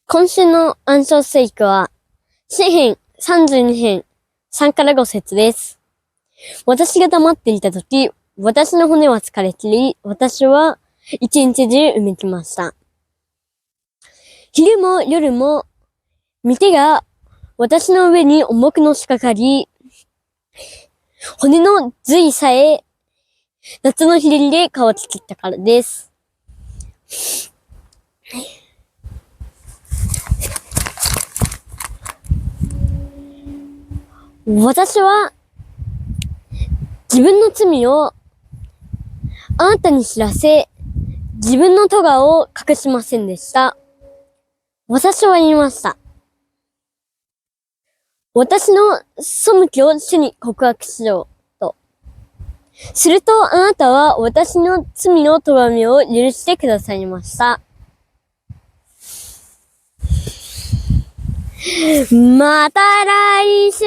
今週の暗唱聖句は、詩編32編3から5節です。私が黙っていたとき、私の骨は疲れ切り、私は一日中うめきました。昼も夜も、御手が私の上に重くのしかかり、骨の髄さえ夏の日照りで乾ききったからです。私は自分の罪をあなたに知らせ、自分の咎を隠しませんでした。私は言いました。私の背きを主に告白しようと。するとあなたは私の罪の咎めを許してくださいました。また来週